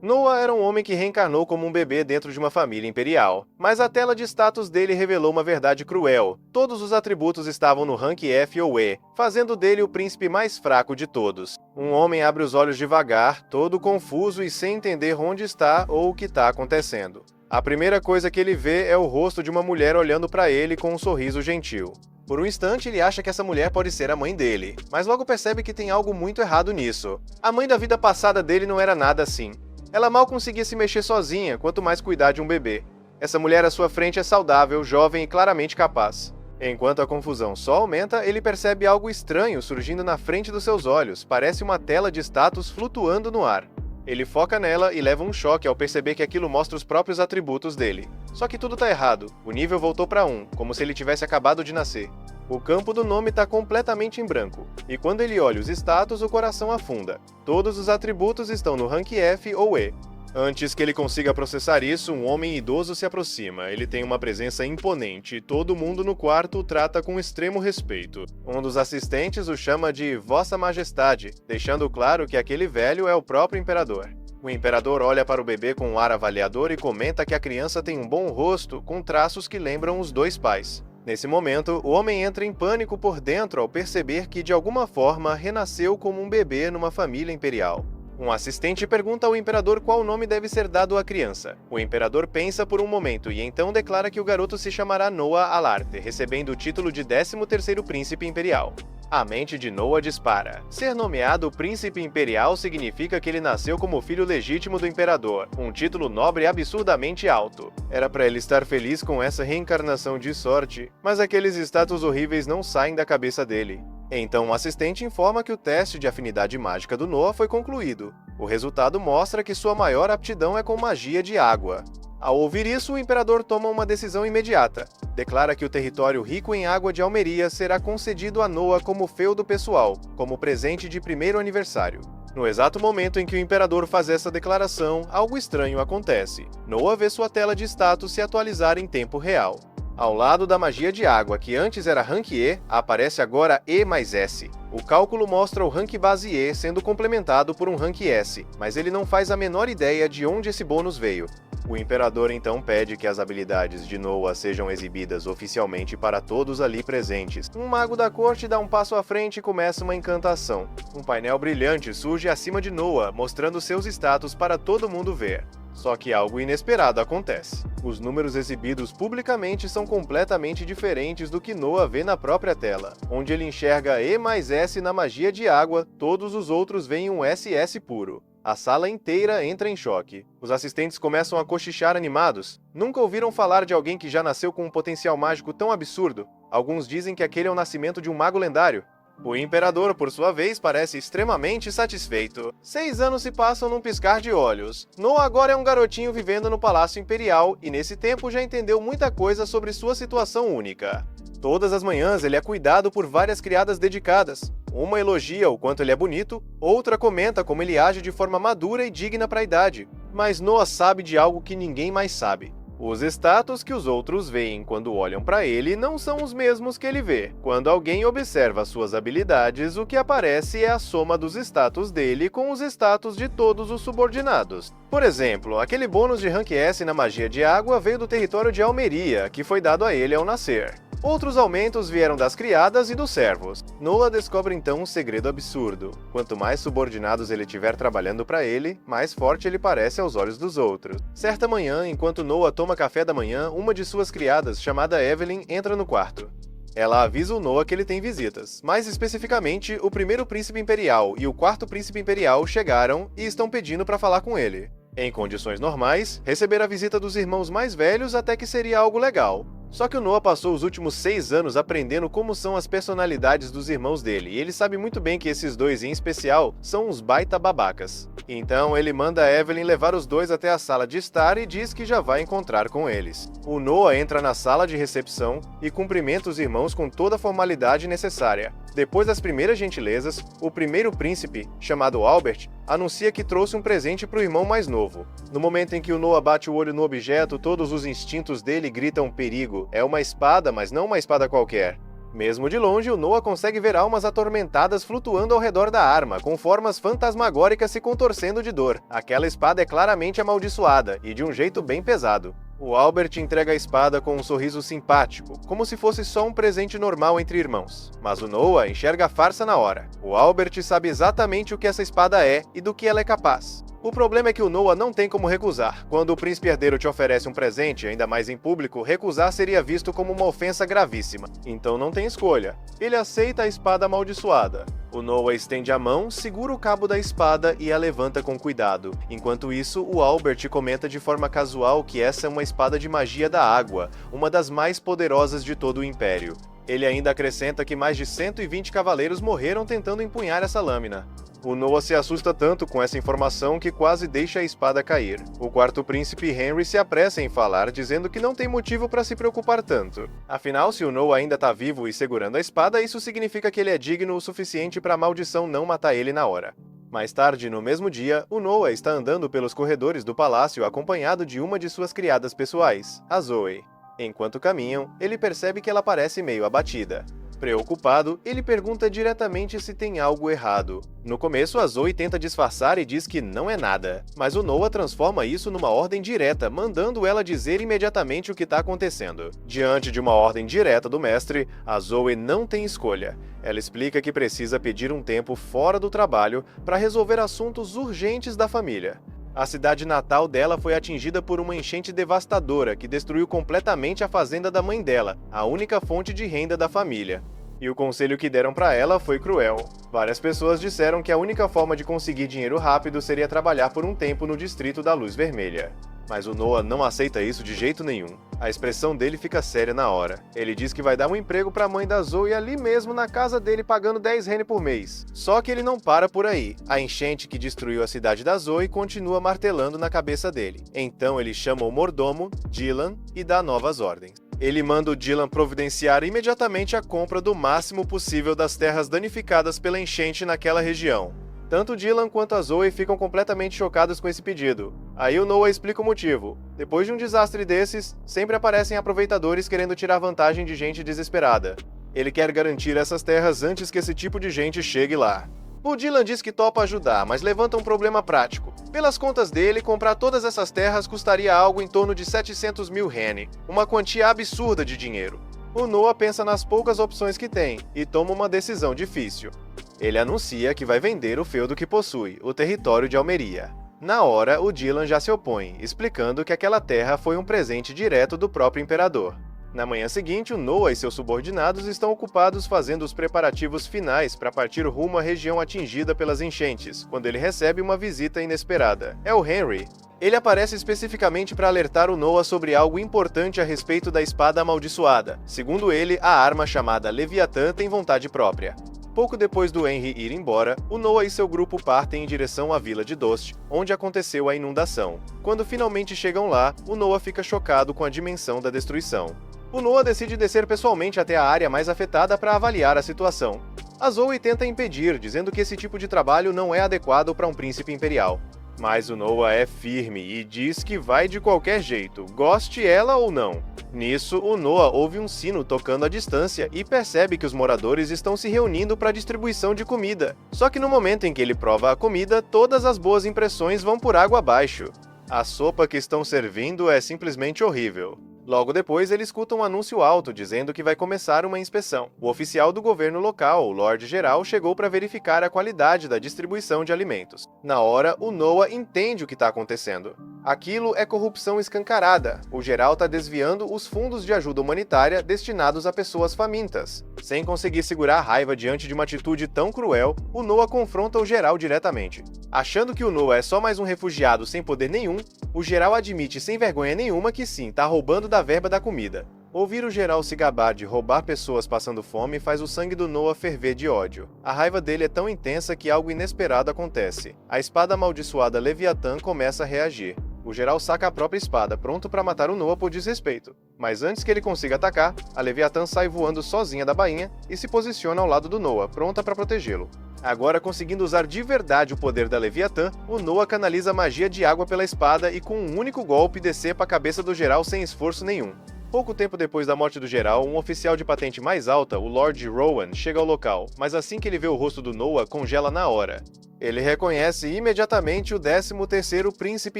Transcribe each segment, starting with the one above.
Noah era um homem que reencarnou como um bebê dentro de uma família imperial, mas a tela de status dele revelou uma verdade cruel. Todos os atributos estavam no rank F ou E, fazendo dele o príncipe mais fraco de todos. Um homem abre os olhos devagar, todo confuso e sem entender onde está ou o que está acontecendo. A primeira coisa que ele vê é o rosto de uma mulher olhando para ele com um sorriso gentil. Por um instante, ele acha que essa mulher pode ser a mãe dele, mas logo percebe que tem algo muito errado nisso. A mãe da vida passada dele não era nada assim. Ela mal conseguia se mexer sozinha, quanto mais cuidar de um bebê. Essa mulher à sua frente é saudável, jovem e claramente capaz. Enquanto a confusão só aumenta, ele percebe algo estranho surgindo na frente dos seus olhos, parece uma tela de status flutuando no ar. Ele foca nela e leva um choque ao perceber que aquilo mostra os próprios atributos dele. Só que tudo tá errado, o nível voltou para 1, como se ele tivesse acabado de nascer. O campo do nome está completamente em branco, e quando ele olha os status, o coração afunda. Todos os atributos estão no rank F ou E. Antes que ele consiga processar isso, um homem idoso se aproxima. Ele tem uma presença imponente e todo mundo no quarto o trata com extremo respeito. Um dos assistentes o chama de Vossa Majestade, deixando claro que aquele velho é o próprio imperador. O imperador olha para o bebê com um ar avaliador e comenta que a criança tem um bom rosto, com traços que lembram os dois pais. Nesse momento, o homem entra em pânico por dentro ao perceber que, de alguma forma, renasceu como um bebê numa família imperial. Um assistente pergunta ao imperador qual nome deve ser dado à criança. O imperador pensa por um momento e então declara que o garoto se chamará Noah Alarte, recebendo o título de 13º príncipe imperial. A mente de Noah dispara. Ser nomeado príncipe imperial significa que ele nasceu como filho legítimo do imperador, um título nobre absurdamente alto. Era para ele estar feliz com essa reencarnação de sorte, mas aqueles status horríveis não saem da cabeça dele. Então o assistente informa que o teste de afinidade mágica do Noah foi concluído. O resultado mostra que sua maior aptidão é com magia de água. Ao ouvir isso, o imperador toma uma decisão imediata. Declara que o território rico em água de Almeria será concedido a Noah como feudo pessoal, como presente de primeiro aniversário. No exato momento em que o imperador faz essa declaração, algo estranho acontece. Noah vê sua tela de status se atualizar em tempo real. Ao lado da magia de água, que antes era rank E, aparece agora E mais S. O cálculo mostra o rank base E sendo complementado por um rank S, mas ele não faz a menor ideia de onde esse bônus veio. O imperador então pede que as habilidades de Noah sejam exibidas oficialmente para todos ali presentes. Um mago da corte dá um passo à frente e começa uma encantação. Um painel brilhante surge acima de Noah, mostrando seus status para todo mundo ver. Só que algo inesperado acontece. Os números exibidos publicamente são completamente diferentes do que Noah vê na própria tela. Onde ele enxerga E mais S na magia de água, todos os outros veem um SS puro. A sala inteira entra em choque. Os assistentes começam a cochichar animados. Nunca ouviram falar de alguém que já nasceu com um potencial mágico tão absurdo? Alguns dizem que aquele é o nascimento de um mago lendário. O imperador, por sua vez, parece extremamente satisfeito. 6 anos se passam num piscar de olhos. Noah agora é um garotinho vivendo no Palácio Imperial e nesse tempo já entendeu muita coisa sobre sua situação única. Todas as manhãs ele é cuidado por várias criadas dedicadas. Uma elogia o quanto ele é bonito, outra comenta como ele age de forma madura e digna para a idade. Mas Noah sabe de algo que ninguém mais sabe. Os status que os outros veem quando olham para ele não são os mesmos que ele vê. Quando alguém observa suas habilidades, o que aparece é a soma dos status dele com os status de todos os subordinados. Por exemplo, aquele bônus de rank S na magia de água veio do território de Almeria, que foi dado a ele ao nascer. Outros aumentos vieram das criadas e dos servos. Noah descobre então um segredo absurdo. Quanto mais subordinados ele tiver trabalhando para ele, mais forte ele parece aos olhos dos outros. Certa manhã, enquanto Noah toma café da manhã, uma de suas criadas, chamada Evelyn, entra no quarto. Ela avisa o Noah que ele tem visitas. Mais especificamente, o primeiro príncipe imperial e o quarto príncipe imperial chegaram e estão pedindo para falar com ele. Em condições normais, receber a visita dos irmãos mais velhos até que seria algo legal. Só que o Noah passou os últimos 6 anos aprendendo como são as personalidades dos irmãos dele, e ele sabe muito bem que esses dois em especial são uns baita babacas. Então ele manda a Evelyn levar os dois até a sala de estar e diz que já vai encontrar com eles. O Noah entra na sala de recepção e cumprimenta os irmãos com toda a formalidade necessária. Depois das primeiras gentilezas, o primeiro príncipe, chamado Albert, anuncia que trouxe um presente para o irmão mais novo. No momento em que o Noah bate o olho no objeto, todos os instintos dele gritam perigo. É uma espada, mas não uma espada qualquer. Mesmo de longe, o Noah consegue ver almas atormentadas flutuando ao redor da arma, com formas fantasmagóricas se contorcendo de dor. Aquela espada é claramente amaldiçoada, e de um jeito bem pesado. O Albert entrega a espada com um sorriso simpático, como se fosse só um presente normal entre irmãos. Mas o Noah enxerga a farsa na hora. O Albert sabe exatamente o que essa espada é e do que ela é capaz. O problema é que o Noah não tem como recusar. Quando o príncipe herdeiro te oferece um presente, ainda mais em público, recusar seria visto como uma ofensa gravíssima. Então não tem escolha. Ele aceita a espada amaldiçoada. O Noah estende a mão, segura o cabo da espada e a levanta com cuidado. Enquanto isso, o Albert comenta de forma casual que essa é uma espada de magia da água, uma das mais poderosas de todo o Império. Ele ainda acrescenta que mais de 120 cavaleiros morreram tentando empunhar essa lâmina. O Noah se assusta tanto com essa informação que quase deixa a espada cair. O quarto príncipe Henry se apressa em falar, dizendo que não tem motivo para se preocupar tanto. Afinal, se o Noah ainda está vivo e segurando a espada, isso significa que ele é digno o suficiente para a maldição não matar ele na hora. Mais tarde, no mesmo dia, o Noah está andando pelos corredores do palácio acompanhado de uma de suas criadas pessoais, a Zoe. Enquanto caminham, ele percebe que ela parece meio abatida. Preocupado, ele pergunta diretamente se tem algo errado. No começo, a Zoe tenta disfarçar e diz que não é nada, mas o Noah transforma isso numa ordem direta, mandando ela dizer imediatamente o que está acontecendo. Diante de uma ordem direta do mestre, a Zoe não tem escolha. Ela explica que precisa pedir um tempo fora do trabalho para resolver assuntos urgentes da família. A cidade natal dela foi atingida por uma enchente devastadora que destruiu completamente a fazenda da mãe dela, a única fonte de renda da família. E o conselho que deram para ela foi cruel. Várias pessoas disseram que a única forma de conseguir dinheiro rápido seria trabalhar por um tempo no distrito da Luz Vermelha. Mas o Noah não aceita isso de jeito nenhum. A expressão dele fica séria na hora. Ele diz que vai dar um emprego para a mãe da Zoe ali mesmo na casa dele pagando 10 rene por mês. Só que ele não para por aí. A enchente que destruiu a cidade da Zoe continua martelando na cabeça dele. Então ele chama o mordomo, Dylan, e dá novas ordens. Ele manda o Dylan providenciar imediatamente a compra do máximo possível das terras danificadas pela enchente naquela região. Tanto Dylan quanto a Zoe ficam completamente chocados com esse pedido. Aí o Noah explica o motivo. Depois de um desastre desses, sempre aparecem aproveitadores querendo tirar vantagem de gente desesperada. Ele quer garantir essas terras antes que esse tipo de gente chegue lá. O Dylan diz que topa ajudar, mas levanta um problema prático. Pelas contas dele, comprar todas essas terras custaria algo em torno de 700 mil rene, uma quantia absurda de dinheiro. O Noah pensa nas poucas opções que tem e toma uma decisão difícil. Ele anuncia que vai vender o feudo que possui, o território de Almeria. Na hora, o Dylan já se opõe, explicando que aquela terra foi um presente direto do próprio imperador. Na manhã seguinte, o Noah e seus subordinados estão ocupados fazendo os preparativos finais para partir rumo à região atingida pelas enchentes, quando ele recebe uma visita inesperada. É o Henry. Ele aparece especificamente para alertar o Noah sobre algo importante a respeito da espada amaldiçoada. Segundo ele, a arma chamada Leviatã tem vontade própria. Pouco depois do Henry ir embora, o Noah e seu grupo partem em direção à vila de Dost, onde aconteceu a inundação. Quando finalmente chegam lá, o Noah fica chocado com a dimensão da destruição. O Noah decide descer pessoalmente até a área mais afetada para avaliar a situação. A Zoe tenta impedir, dizendo que esse tipo de trabalho não é adequado para um príncipe imperial. Mas o Noah é firme e diz que vai de qualquer jeito, goste ela ou não. Nisso, o Noah ouve um sino tocando à distância e percebe que os moradores estão se reunindo para a distribuição de comida. Só que no momento em que ele prova a comida, todas as boas impressões vão por água abaixo. A sopa que estão servindo é simplesmente horrível. Logo depois, ele escuta um anúncio alto dizendo que vai começar uma inspeção. O oficial do governo local, o Lorde Geral, chegou para verificar a qualidade da distribuição de alimentos. Na hora, o Noah entende o que está acontecendo. Aquilo é corrupção escancarada. O Geral está desviando os fundos de ajuda humanitária destinados a pessoas famintas. Sem conseguir segurar a raiva diante de uma atitude tão cruel, o Noah confronta o Geral diretamente. Achando que o Noah é só mais um refugiado sem poder nenhum, o Geral admite sem vergonha nenhuma que sim, está roubando da verba da comida. Ouvir o Geral se gabar de roubar pessoas passando fome faz o sangue do Noah ferver de ódio. A raiva dele é tão intensa que algo inesperado acontece. A espada amaldiçoada Leviatã começa a reagir. O Geral saca a própria espada, pronto para matar o Noah por desrespeito. Mas antes que ele consiga atacar, a Leviatã sai voando sozinha da bainha e se posiciona ao lado do Noah, pronta para protegê-lo. Agora, conseguindo usar de verdade o poder da Leviatã, o Noah canaliza magia de água pela espada e com um único golpe decepa a cabeça do Geral sem esforço nenhum. Pouco tempo depois da morte do geral, um oficial de patente mais alta, o Lord Rowan, chega ao local, mas assim que ele vê o rosto do Noah, congela na hora. Ele reconhece imediatamente o 13º Príncipe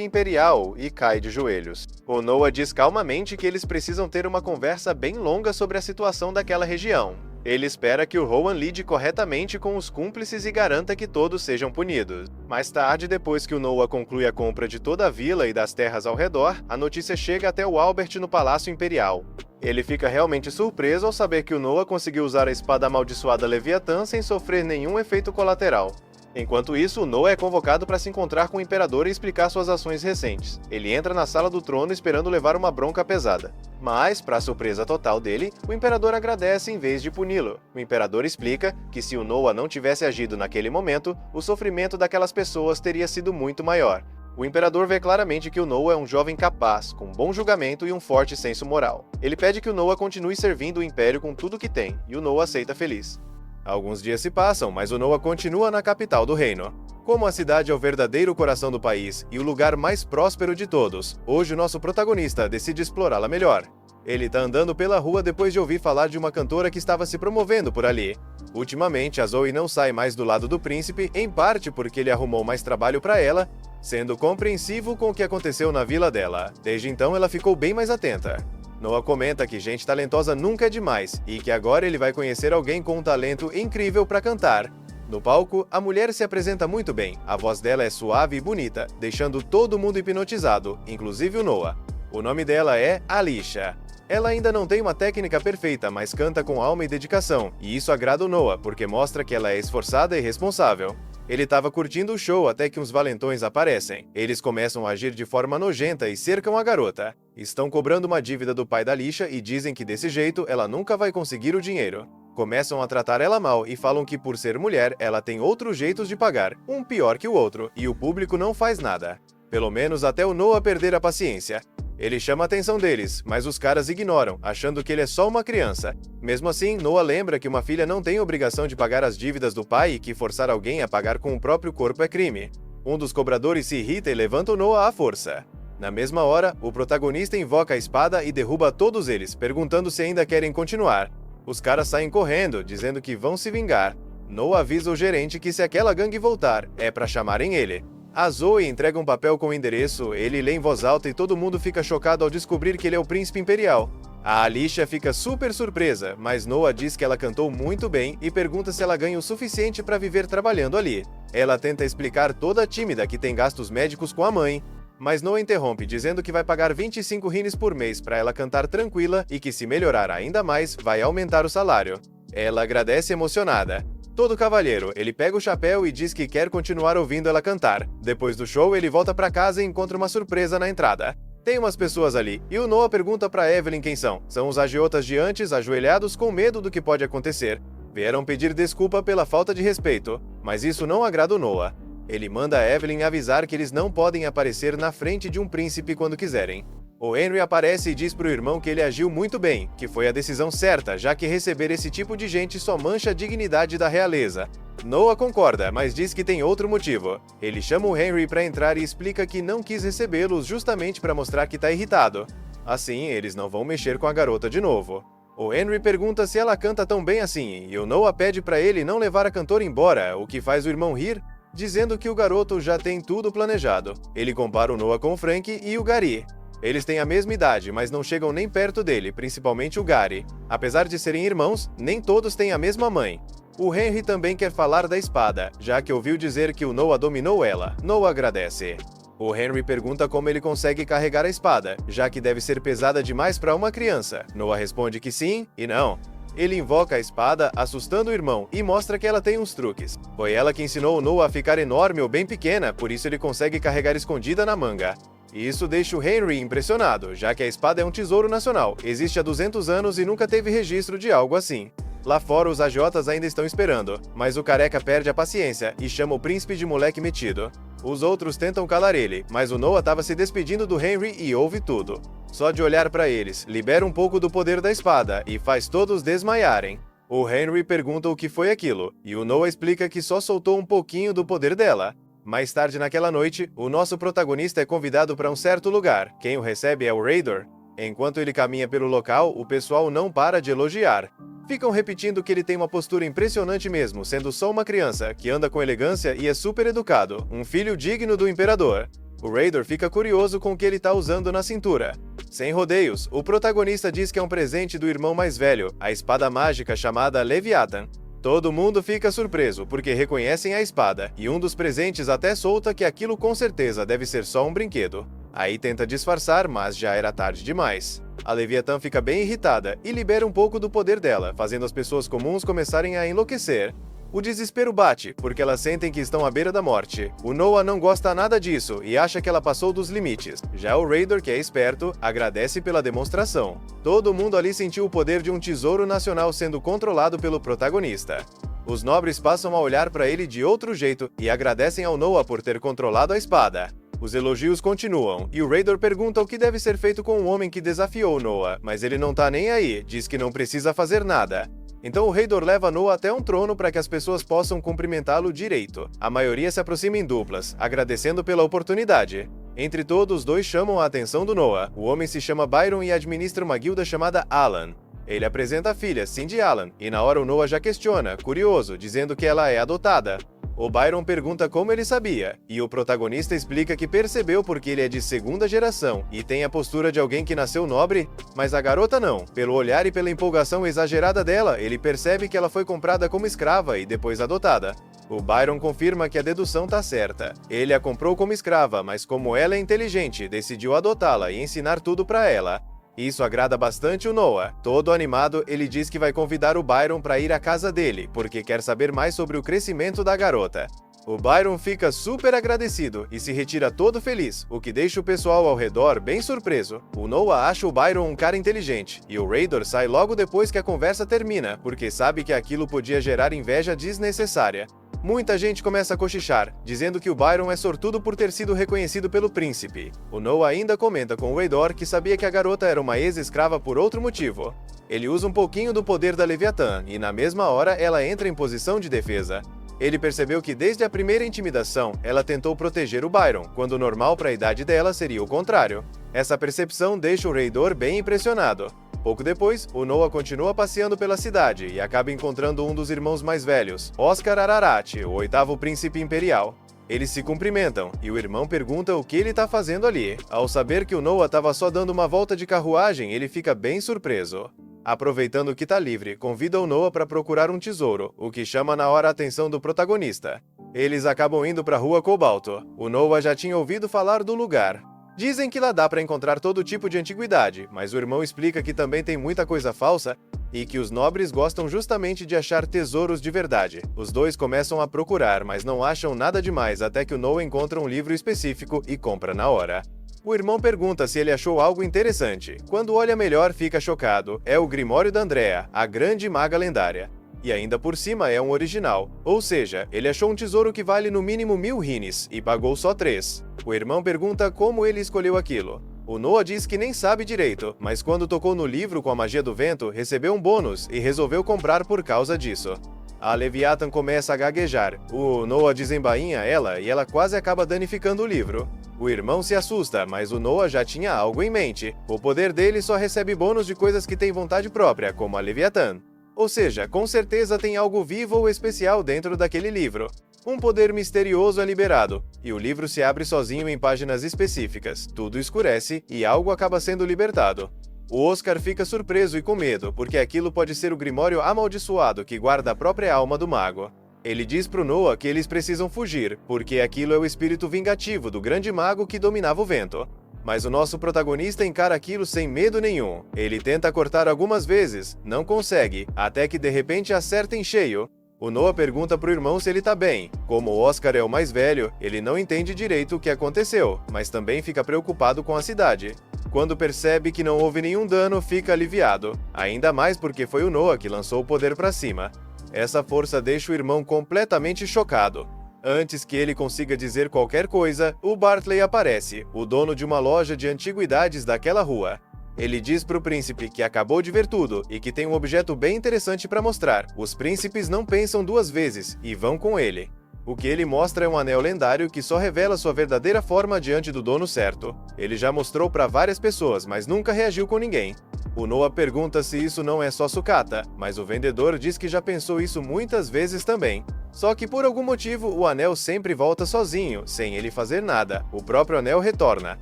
Imperial e cai de joelhos. O Noah diz calmamente que eles precisam ter uma conversa bem longa sobre a situação daquela região. Ele espera que o Rowan lide corretamente com os cúmplices e garanta que todos sejam punidos. Mais tarde, depois que o Noah conclui a compra de toda a vila e das terras ao redor, a notícia chega até o Albert no Palácio Imperial. Ele fica realmente surpreso ao saber que o Noah conseguiu usar a espada amaldiçoada Leviatã sem sofrer nenhum efeito colateral. Enquanto isso, Noah é convocado para se encontrar com o Imperador e explicar suas ações recentes. Ele entra na sala do trono esperando levar uma bronca pesada. Mas, para surpresa total dele, o Imperador agradece em vez de puni-lo. O Imperador explica que se o Noah não tivesse agido naquele momento, o sofrimento daquelas pessoas teria sido muito maior. O Imperador vê claramente que o Noah é um jovem capaz, com bom julgamento e um forte senso moral. Ele pede que o Noah continue servindo o Império com tudo que tem, e o Noah aceita feliz. Alguns dias se passam, mas o Noah continua na capital do reino. Como a cidade é o verdadeiro coração do país e o lugar mais próspero de todos, hoje o nosso protagonista decide explorá-la melhor. Ele tá andando pela rua depois de ouvir falar de uma cantora que estava se promovendo por ali. Ultimamente, a Zoe não sai mais do lado do príncipe, em parte porque ele arrumou mais trabalho para ela, sendo compreensivo com o que aconteceu na vila dela. Desde então, ela ficou bem mais atenta. Noah comenta que gente talentosa nunca é demais e que agora ele vai conhecer alguém com um talento incrível para cantar. No palco, a mulher se apresenta muito bem, a voz dela é suave e bonita, deixando todo mundo hipnotizado, inclusive o Noah. O nome dela é Alicia. Ela ainda não tem uma técnica perfeita, mas canta com alma e dedicação, e isso agrada o Noah, porque mostra que ela é esforçada e responsável. Ele estava curtindo o show até que uns valentões aparecem. Eles começam a agir de forma nojenta e cercam a garota. Estão cobrando uma dívida do pai da Alicia e dizem que desse jeito ela nunca vai conseguir o dinheiro. Começam a tratar ela mal e falam que por ser mulher, ela tem outros jeitos de pagar, um pior que o outro, e o público não faz nada. Pelo menos até o Noah perder a paciência. Ele chama a atenção deles, mas os caras ignoram, achando que ele é só uma criança. Mesmo assim, Noah lembra que uma filha não tem obrigação de pagar as dívidas do pai e que forçar alguém a pagar com o próprio corpo é crime. Um dos cobradores se irrita e levanta o Noah à força. Na mesma hora, o protagonista invoca a espada e derruba todos eles, perguntando se ainda querem continuar. Os caras saem correndo, dizendo que vão se vingar. Noah avisa o gerente que se aquela gangue voltar, é pra chamarem ele. A Zoe entrega um papel com o endereço, ele lê em voz alta e todo mundo fica chocado ao descobrir que ele é o príncipe imperial. A Alicia fica super surpresa, mas Noah diz que ela cantou muito bem e pergunta se ela ganha o suficiente para viver trabalhando ali. Ela tenta explicar toda tímida que tem gastos médicos com a mãe, mas Noah interrompe dizendo que vai pagar 25 rines por mês para ela cantar tranquila e que se melhorar ainda mais, vai aumentar o salário. Ela agradece emocionada. Todo cavalheiro, ele pega o chapéu e diz que quer continuar ouvindo ela cantar. Depois do show, ele volta para casa e encontra uma surpresa na entrada. Tem umas pessoas ali, e o Noah pergunta para Evelyn quem são. São os agiotas de antes, ajoelhados com medo do que pode acontecer. Vieram pedir desculpa pela falta de respeito, mas isso não agrada o Noah. Ele manda a Evelyn avisar que eles não podem aparecer na frente de um príncipe quando quiserem. O Henry aparece e diz pro irmão que ele agiu muito bem, que foi a decisão certa, já que receber esse tipo de gente só mancha a dignidade da realeza. Noah concorda, mas diz que tem outro motivo. Ele chama o Henry para entrar e explica que não quis recebê-los justamente para mostrar que tá irritado. Assim, eles não vão mexer com a garota de novo. O Henry pergunta se ela canta tão bem assim, e o Noah pede para ele não levar a cantora embora, o que faz o irmão rir, dizendo que o garoto já tem tudo planejado. Ele compara o Noah com o Frank e o Gary. Eles têm a mesma idade, mas não chegam nem perto dele, principalmente o Gary. Apesar de serem irmãos, nem todos têm a mesma mãe. O Henry também quer falar da espada, já que ouviu dizer que o Noah dominou ela. Noah agradece. O Henry pergunta como ele consegue carregar a espada, já que deve ser pesada demais para uma criança. Noah responde que sim e não. Ele invoca a espada, assustando o irmão, e mostra que ela tem uns truques. Foi ela que ensinou o Noah a ficar enorme ou bem pequena, por isso ele consegue carregar escondida na manga. Isso deixa o Henry impressionado, já que a espada é um tesouro nacional, existe há 200 anos e nunca teve registro de algo assim. Lá fora, os agiotas ainda estão esperando, mas o careca perde a paciência e chama o príncipe de moleque metido. Os outros tentam calar ele, mas o Noah estava se despedindo do Henry e ouve tudo. Só de olhar para eles, libera um pouco do poder da espada e faz todos desmaiarem. O Henry pergunta o que foi aquilo, e o Noah explica que só soltou um pouquinho do poder dela. Mais tarde naquela noite, o nosso protagonista é convidado para um certo lugar. Quem o recebe é o Raidor. Enquanto ele caminha pelo local, o pessoal não para de elogiar. Ficam repetindo que ele tem uma postura impressionante mesmo, sendo só uma criança, que anda com elegância e é super educado, um filho digno do imperador. O Raydor fica curioso com o que ele está usando na cintura. Sem rodeios, o protagonista diz que é um presente do irmão mais velho, a espada mágica chamada Leviathan. Todo mundo fica surpreso, porque reconhecem a espada, e um dos presentes até solta que aquilo com certeza deve ser só um brinquedo. Aí tenta disfarçar, mas já era tarde demais. A Leviathan fica bem irritada e libera um pouco do poder dela, fazendo as pessoas comuns começarem a enlouquecer. O desespero bate, porque elas sentem que estão à beira da morte. O Noah não gosta nada disso e acha que ela passou dos limites. Já o Raydor, que é esperto, agradece pela demonstração. Todo mundo ali sentiu o poder de um tesouro nacional sendo controlado pelo protagonista. Os nobres passam a olhar para ele de outro jeito e agradecem ao Noah por ter controlado a espada. Os elogios continuam, e o Raydor pergunta o que deve ser feito com o homem que desafiou Noah, mas ele não tá nem aí, diz que não precisa fazer nada. Então o Raydor leva Noah até um trono para que as pessoas possam cumprimentá-lo direito. A maioria se aproxima em duplas, agradecendo pela oportunidade. Entre todos, os dois chamam a atenção do Noah. O homem se chama Byron e administra uma guilda chamada Alan. Ele apresenta a filha, Cindy Alan, e na hora o Noah já questiona, curioso, dizendo que ela é adotada. O Byron pergunta como ele sabia, e o protagonista explica que percebeu porque ele é de segunda geração e tem a postura de alguém que nasceu nobre, mas a garota não. Pelo olhar e pela empolgação exagerada dela, ele percebe que ela foi comprada como escrava e depois adotada. O Byron confirma que a dedução tá certa. Ele a comprou como escrava, mas como ela é inteligente, decidiu adotá-la e ensinar tudo pra ela. Isso agrada bastante o Noah. Todo animado, ele diz que vai convidar o Byron para ir à casa dele, porque quer saber mais sobre o crescimento da garota. O Byron fica super agradecido e se retira todo feliz, o que deixa o pessoal ao redor bem surpreso. O Noah acha o Byron um cara inteligente, e o Raydor sai logo depois que a conversa termina, porque sabe que aquilo podia gerar inveja desnecessária. Muita gente começa a cochichar, dizendo que o Byron é sortudo por ter sido reconhecido pelo príncipe. O Noah ainda comenta com o Raydor que sabia que a garota era uma ex-escrava por outro motivo. Ele usa um pouquinho do poder da Leviathan, e na mesma hora ela entra em posição de defesa. Ele percebeu que desde a primeira intimidação, ela tentou proteger o Byron, quando o normal para a idade dela seria o contrário. Essa percepção deixa o Raydor bem impressionado. Pouco depois, o Noah continua passeando pela cidade e acaba encontrando um dos irmãos mais velhos, Oscar Ararat, o oitavo príncipe imperial. Eles se cumprimentam, e o irmão pergunta o que ele está fazendo ali. Ao saber que o Noah estava só dando uma volta de carruagem, ele fica bem surpreso. Aproveitando que está livre, convida o Noah para procurar um tesouro, o que chama na hora a atenção do protagonista. Eles acabam indo para a Rua Cobalto. O Noah já tinha ouvido falar do lugar. Dizem que lá dá para encontrar todo tipo de antiguidade, mas o irmão explica que também tem muita coisa falsa e que os nobres gostam justamente de achar tesouros de verdade. Os dois começam a procurar, mas não acham nada demais até que o Noah encontra um livro específico e compra na hora. O irmão pergunta se ele achou algo interessante. Quando olha melhor, fica chocado. É o Grimório da Andrea, a grande maga lendária. E ainda por cima é um original. Ou seja, ele achou um tesouro que vale no mínimo 1000 rines e pagou só 3. O irmão pergunta como ele escolheu aquilo. O Noah diz que nem sabe direito, mas quando tocou no livro com a magia do vento, recebeu um bônus e resolveu comprar por causa disso. A Leviathan começa a gaguejar. O Noah desembainha ela e ela quase acaba danificando o livro. O irmão se assusta, mas o Noah já tinha algo em mente. O poder dele só recebe bônus de coisas que têm vontade própria, como a Leviathan. Ou seja, com certeza tem algo vivo ou especial dentro daquele livro. Um poder misterioso é liberado, e o livro se abre sozinho em páginas específicas, tudo escurece e algo acaba sendo libertado. O Oscar fica surpreso e com medo, porque aquilo pode ser o Grimório amaldiçoado que guarda a própria alma do mago. Ele diz pro Noah que eles precisam fugir, porque aquilo é o espírito vingativo do grande mago que dominava o vento. Mas o nosso protagonista encara aquilo sem medo nenhum. Ele tenta cortar algumas vezes, não consegue, até que de repente acerta em cheio. O Noah pergunta pro irmão se ele tá bem. Como o Oscar é o mais velho, ele não entende direito o que aconteceu, mas também fica preocupado com a cidade. Quando percebe que não houve nenhum dano, fica aliviado. Ainda mais porque foi o Noah que lançou o poder pra cima. Essa força deixa o irmão completamente chocado. Antes que ele consiga dizer qualquer coisa, o Bartley aparece, o dono de uma loja de antiguidades daquela rua. Ele diz pro príncipe que acabou de ver tudo e que tem um objeto bem interessante para mostrar. Os príncipes não pensam duas vezes e vão com ele. O que ele mostra é um anel lendário que só revela sua verdadeira forma diante do dono certo. Ele já mostrou para várias pessoas, mas nunca reagiu com ninguém. O Noah pergunta se isso não é só sucata, mas o vendedor diz que já pensou isso muitas vezes também. Só que por algum motivo o anel sempre volta sozinho, sem ele fazer nada. O próprio anel retorna.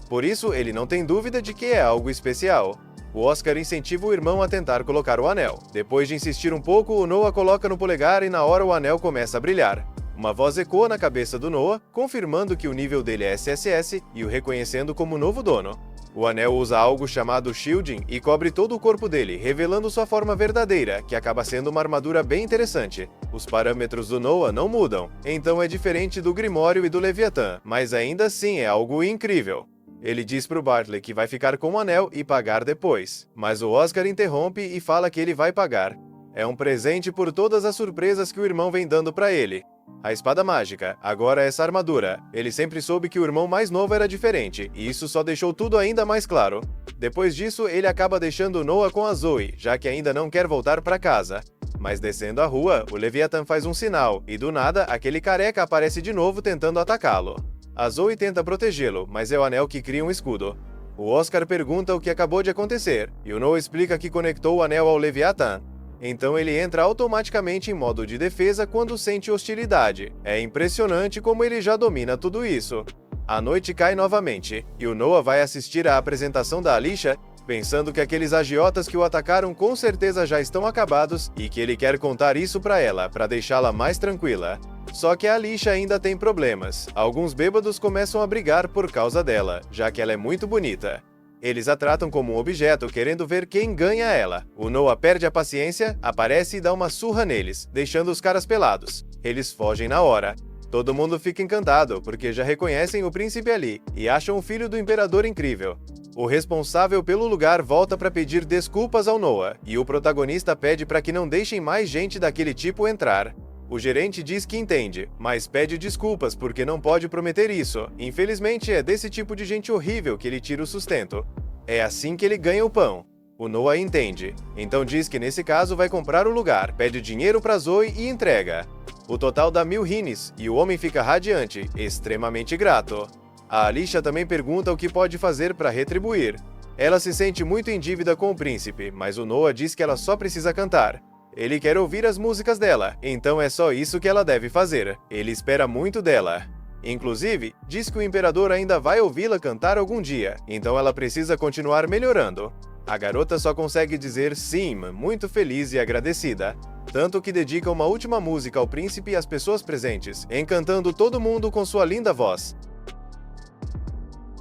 Por isso, ele não tem dúvida de que é algo especial. O Oscar incentiva o irmão a tentar colocar o anel. Depois de insistir um pouco, o Noah coloca no polegar e na hora o anel começa a brilhar. Uma voz ecoa na cabeça do Noah, confirmando que o nível dele é SSS e o reconhecendo como novo dono. O anel usa algo chamado shielding e cobre todo o corpo dele, revelando sua forma verdadeira, que acaba sendo uma armadura bem interessante. Os parâmetros do Noah não mudam, então é diferente do Grimório e do Leviatã, mas ainda assim é algo incrível. Ele diz pro Bartley que vai ficar com o anel e pagar depois, mas o Oscar interrompe e fala que ele vai pagar. É um presente por todas as surpresas que o irmão vem dando pra ele. A espada mágica, agora essa armadura. Ele sempre soube que o irmão mais novo era diferente, e isso só deixou tudo ainda mais claro. Depois disso, ele acaba deixando Noah com a Zoe, já que ainda não quer voltar pra casa. Mas descendo a rua, o Leviathan faz um sinal, e do nada, aquele careca aparece de novo tentando atacá-lo. A Zoe tenta protegê-lo, mas é o anel que cria um escudo. O Oscar pergunta o que acabou de acontecer, e o Noah explica que conectou o anel ao Leviathan. Então ele entra automaticamente em modo de defesa quando sente hostilidade. É impressionante como ele já domina tudo isso. A noite cai novamente, e o Noah vai assistir à apresentação da Alicia, pensando que aqueles agiotas que o atacaram com certeza já estão acabados e que ele quer contar isso pra ela, pra deixá-la mais tranquila. Só que a Alicia ainda tem problemas. Alguns bêbados começam a brigar por causa dela, já que ela é muito bonita. Eles a tratam como um objeto, querendo ver quem ganha ela. O Noah perde a paciência, aparece e dá uma surra neles, deixando os caras pelados. Eles fogem na hora. Todo mundo fica encantado, porque já reconhecem o príncipe ali, e acham o filho do imperador incrível. O responsável pelo lugar volta para pedir desculpas ao Noah, e o protagonista pede para que não deixem mais gente daquele tipo entrar. O gerente diz que entende, mas pede desculpas porque não pode prometer isso. Infelizmente, é desse tipo de gente horrível que ele tira o sustento. É assim que ele ganha o pão. O Noah entende, então diz que nesse caso vai comprar o lugar, pede dinheiro para Zoe e entrega. O total dá 1000 rines, e o homem fica radiante, extremamente grato. A Alicia também pergunta o que pode fazer para retribuir. Ela se sente muito em dívida com o príncipe, mas o Noah diz que ela só precisa cantar. Ele quer ouvir as músicas dela, então é só isso que ela deve fazer. Ele espera muito dela. Inclusive, diz que o imperador ainda vai ouvi-la cantar algum dia, então ela precisa continuar melhorando. A garota só consegue dizer sim, muito feliz e agradecida. Tanto que dedica uma última música ao príncipe e às pessoas presentes, encantando todo mundo com sua linda voz.